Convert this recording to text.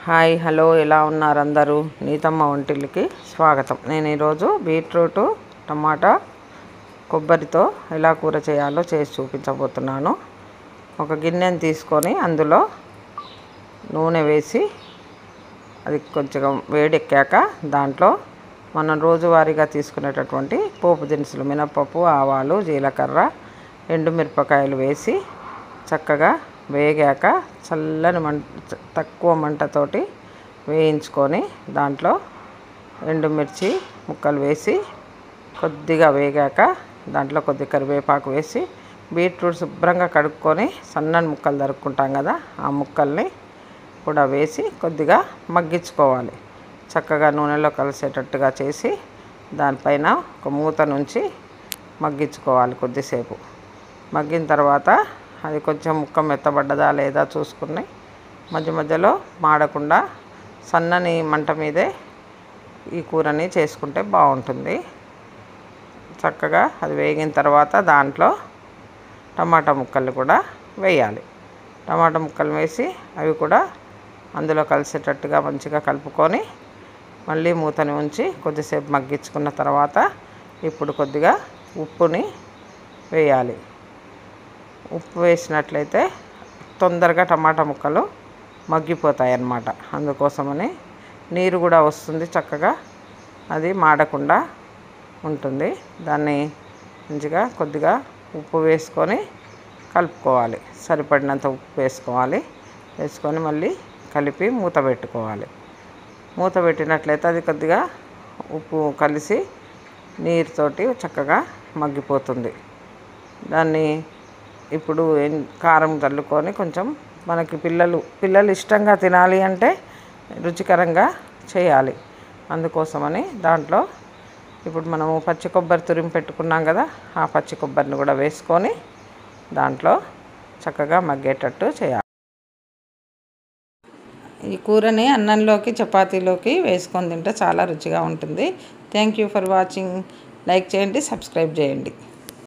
Hi hello ఎలా ఉన్నారు అందరూ? నీతమ్మ వంటిల్లుకి స్వాగతం. నేను ఈరోజు బీట్రూటు టమాటా కొబ్బరితో ఎలా కూర చేయాలో చేసి చూపించబోతున్నాను. ఒక గిన్నెని తీసుకొని అందులో నూనె వేసి అది కొంచెం వేడెక్కాక దాంట్లో మనం రోజువారీగా తీసుకునేటటువంటి పోపు దినుసులు మినపప్పు, ఆవాలు, జీలకర్ర, ఎండుమిరపకాయలు వేసి చక్కగా వేగాక చల్లని తక్కువ మంటతోటి వేయించుకొని దాంట్లో ఎండుమిర్చి ముక్కలు వేసి కొద్దిగా వేగాక దాంట్లో కొద్ది కరివేపాకు వేసి బీట్రూట్ శుభ్రంగా కడుక్కొని సన్నని ముక్కలు తరుక్కుంటాం కదా, ఆ ముక్కల్ని కూడా వేసి కొద్దిగా మగ్గించుకోవాలి. చక్కగా నూనెలో కలిసేటట్టుగా చేసి దానిపైన ఒక మూత నుంచి మగ్గించుకోవాలి. కొద్దిసేపు మగ్గిన తర్వాత అది కొంచెం ముక్క మెత్తబడ్డదా లేదా చూసుకుని మధ్య మధ్యలో మాడకుండా సన్నని మంట మీదే ఈ కూరని చేసుకుంటే బాగుంటుంది. చక్కగా అది వేగిన తర్వాత దాంట్లో టమాటా ముక్కలు కూడా వేయాలి. టమాటా ముక్కలు వేసి అవి కూడా అందులో కలిసేటట్టుగా మంచిగా కలుపుకొని మళ్ళీ మూతని ఉంచి కొద్దిసేపు మగ్గించుకున్న తర్వాత ఇప్పుడు కొద్దిగా ఉప్పుని వేయాలి. ఉప్పు వేసినట్లయితే తొందరగా టమాటా ముక్కలు మగ్గిపోతాయి అన్నమాట. అందుకోసమని నీరు కూడా వస్తుంది, చక్కగా అది మాడకుండా ఉంటుంది. దాన్ని మంచిగా కొద్దిగా ఉప్పు వేసుకొని కలుపుకోవాలి. సరిపడినంత ఉప్పు వేసుకొని మళ్ళీ కలిపి మూత పెట్టుకోవాలి. మూత పెట్టినట్లయితే అది కొద్దిగా ఉప్పు కలిసి నీరుతోటి చక్కగా మగ్గిపోతుంది. దాన్ని ఇప్పుడు కారం చల్లుకొని కొంచెం మనకి పిల్లలు ఇష్టంగా తినాలి అంటే రుచికరంగా చేయాలి. అందుకోసమని దాంట్లో ఇప్పుడు మనము పచ్చి కొబ్బరి తురిమి పెట్టుకున్నాం కదా, ఆ పచ్చి కొబ్బరిని కూడా వేసుకొని దాంట్లో చక్కగా మగ్గేటట్టు చేయాలి. ఈ కూరని అన్నంలోకి చపాతీలోకి వేసుకొని తింటే చాలా రుచిగా ఉంటుంది. Thank you for watching. Like చేయండి, సబ్స్క్రైబ్ చేయండి.